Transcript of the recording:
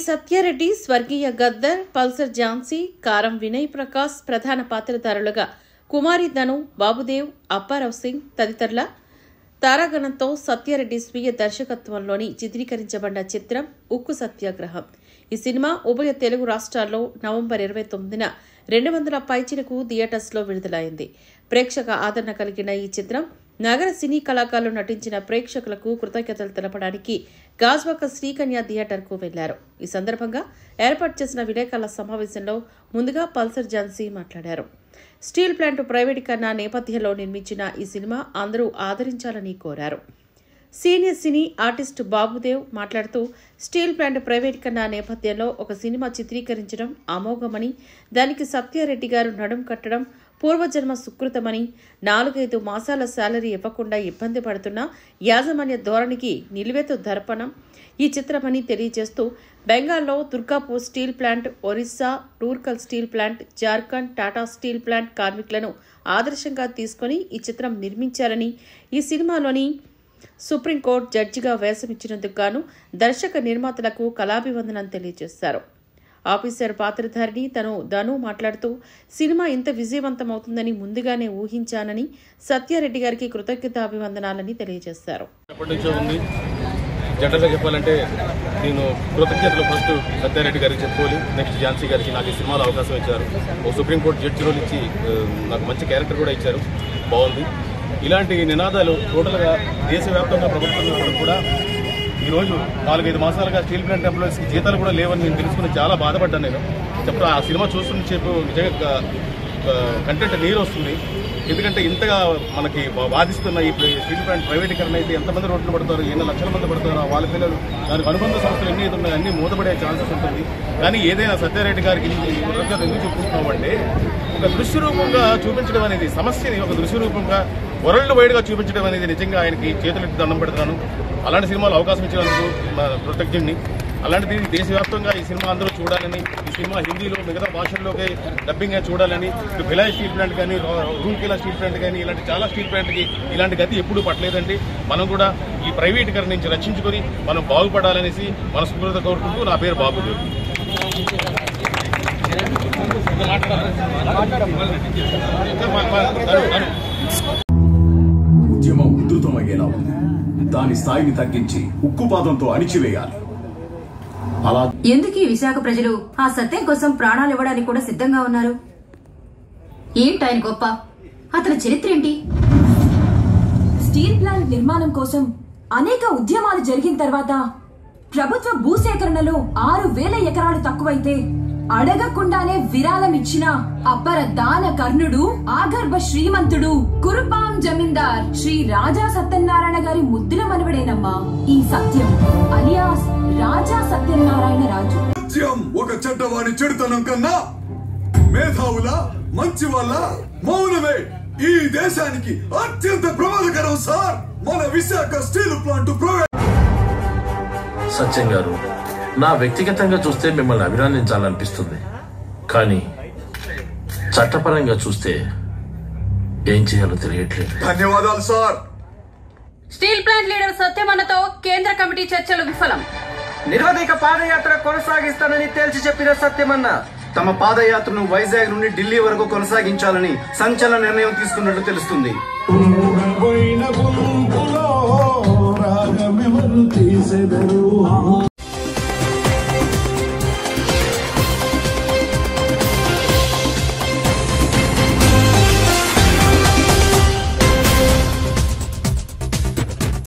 సత్యారెడ్డి, స్వర్గీయ గద్దర్, పల్సర్ ఝాన్సీ, కారం వినయ్ ప్రకాశ్ ప్రధాన పాత్రధారులుగా కుమారి ధను, బాబుదేవ్, అప్పారావు సింగ్ తదితరుల తారాగణంతో సత్యారెడ్డి స్వీయ దర్శకత్వంలోని చిత్రీకరించబడిన చిత్రం ఉక్కు సత్యాగ్రహం. ఈ సినిమా ఉభయ తెలుగు రాష్ట్రాల్లో నవంబర్ 29న 200 పైచిలకు థియేటర్స్లో విడుదలైంది. ప్రేక్షక ఆదరణ కలిగిన ఈ చిత్రం నగర సినీ కళాకారులు నటించిన ప్రేక్షకులకు కృతజ్ఞతలు తెలపడానికి గాజ్వాక శ్రీకన్య థియేటర్కు వెళ్లారు. ఈ సందర్భంగా ఏర్పాటు చేసిన విలేకరుల సమావేశంలో ముందుగా పల్సర్ ఝాన్సీ మాట్లాడారు. స్టీల్ ప్లాంట్ ప్రైవేటీకరణ నేపథ్యంలో నిర్మించిన ఈ సినిమా అందరూ ఆదరించాలని కోరారు. సీనియర్ సినీ ఆర్టిస్ట్ బాబుదేవ్ మాట్లాడుతూ స్టీల్ ప్లాంట్ ప్రైవేటీకరణ నేపథ్యంలో ఒక సినిమా చిత్రీకరించడం అమోఘమని, దానికి సత్యారెడ్డి గారు నడుం కట్టడం పూర్వజన్మ సుకృతమని, 4-5 మాసాల శాలరీ ఇవ్వకుండా ఇబ్బంది పడుతున్న యాజమాన్య ధోరణికి నిలువెత్తు దర్పణం ఈ చిత్రమని తెలియజేస్తూ బెంగాల్లో Durgapur steel plant, Orissa Rourkela steel plant, Jharkhand Tata steel plant కార్మికులను ఆదర్శంగా తీసుకుని ఈ చిత్రం నిర్మించారని, ఈ సినిమాలోని సుప్రీంకోర్టు జడ్జిగా వేషమిచ్చినందుకు గాను దర్శక నిర్మాతలకు కళాభివందనం తెలియజేశారు. ఆఫీసర్ పాత్రధారిని ధను మాట్లాడుతూ సినిమా ఇంత విజయవంతమవుతుందని ముందుగానే ఊహించానని, సత్యారెడ్డి గారికి కృతజ్ఞతాభివందనాలని తెలియజేశారు. జనరల్గా చెప్పాలంటే నేను కృతజ్ఞతలు ఫస్ట్ సత్యారెడ్డి గారికి చెప్పుకోవాలి. నెక్స్ట్ ఝాన్సీ గారికి నాకు ఈ సినిమాలో అవకాశం ఇచ్చారు. ఓ సుప్రీంకోర్టు జడ్జి రోల్ ఇచ్చి నాకు మంచి క్యారెక్టర్ కూడా ఇచ్చారు. బాగుంది. ఇలాంటి నినాదాలు టోటల్గా దేశవ్యాప్తంగా ప్రభుత్వం కూడా ఈరోజు 4-5 మాసాలుగా స్టీల్ ప్లాంట్ ఎంప్లాయీస్కి జీతాలు కూడా లేవని నేను తెలుసుకుని చాలా బాధపడ్డాను. నేను చెప్తా ఆ సినిమా చూస్తున్న చెప్పు నిజంగా కంటెంట్ నీరు వస్తుంది. ఎందుకంటే ఇంతగా మనకి బాధిస్తున్న ఈ స్టీల్ ప్లాంట్ ప్రైవేటీకరణ అయితే ఎంతమంది రోడ్లు పడతారు, ఎన్ని లక్షల మంది పడతారో వాళ్ళ పిల్లలు, దానికి అనుబంధ సంస్థలు ఎన్ని అయితే ఉన్నాయో అన్ని మూతపడే ఛాన్సెస్ ఉంటుంది. కానీ ఏదైనా సత్యారెడ్డి గారికి కృతజ్ఞత ఎందుకు చెప్పుకుంటున్నామంటే ఒక దృశ్య రూపంగా చూపించడం అనేది, సమస్యని ఒక దృశ్య రూపంగా వరల్డ్ వైడ్గా చూపించడం అనేది నిజంగా ఆయనకి చేతులెత్తి దండం పెడుతున్నాను. అలాంటి సినిమాలు అవకాశం ఇచ్చినందుకు కృతజ్ఞుడిని. అలాంటిది దేశవ్యాప్తంగా ఈ సినిమా అందరూ చూడాలని, ఈ సినిమా హిందీలో మిగతా భాషల్లోకి డబ్బింగ్గా చూడాలని, ఇటు భిలాయ్ స్టీల్ ప్లాంట్ కానీ, రూర్కెలా స్టీల్ ప్లాంట్ కానీ, ఇలాంటి చాలా స్టీల్ ప్లాంట్కి ఇలాంటి గతి ఎప్పుడూ పట్టలేదండి. మనం కూడా ఈ ప్రైవేటీకరణ నుంచి రక్షించుకొని మనం బాగుపడాలనేసి మనస్ఫూర్తిగా కోరుకుంటూ నా పేరు బాబుదేవ్. ఉద్యమం ఉధృతమయ్యేలా ఉంది. దాని స్థాయిని తగ్గించి ఉక్కుపాదంతో అణిచివేయాలి. అలా ఎందుకు ఈ విశాఖ ప్రజలు ఆ సత్యం కోసం ప్రాణాలు ఇవ్వడానికి కూడా సిద్ధంగా ఉన్నారు? ఏంటి ఆయన గొప్ప? అతని చరిత్ర ఏంటి? స్టీల్ ప్లాంట్ నిర్మాణం కోసం అనేక ఉద్యమాలు జరిగిన తర్వాత ప్రభుత్వ భూసేకరణలో 6,000 ఎకరాలు తక్కువైతే అడగకుండానే విరాళం ఇచ్చిన అపర దాన కర్ణుడు, ఆగర్భ శ్రీమంతుడు, కురుపాం జమీందార్ శ్రీ రాజా సత్యనారాయణ గారి ముద్దుల మనవడేనమ్మా ఈ సత్యం, అలియాస్ రాజా సత్యనారాయణ రాజు. సత్యం ఒక చెడ్డవాడి చెడుతనం కన్నా మేధావుల మంచి వాళ్ళ మౌనమే ఈ దేశానికి అత్యంత ప్రమాదకరం సార్. మన విశాఖ స్టీల్ ప్లాంట్ సత్యం గారు, నా వ్యక్తిగతంగా చూస్తే మిమ్మల్ని అభినందించాలనిపిస్తుంది. కానీ చట్టపరంగా చూస్తే ఏం చేయాలో తెలియట్లేదు. ధన్యవాదాలు సార్. స్టీల్ ప్లాంట్ లీడర్ సత్యమన్నతో కేంద్ర కమిటీ చర్చలు విఫలం. నిరోధిక పాదయాత్ర కొనసాగిస్తానని తేల్చి చెప్పిన సత్యమన్న తమ పాదయాత్రను వైజాగ్ నుండి ఢిల్లీ వరకు కొనసాగించాలని సంచలన నిర్ణయం తీసుకున్నట్లు తెలుస్తుంది.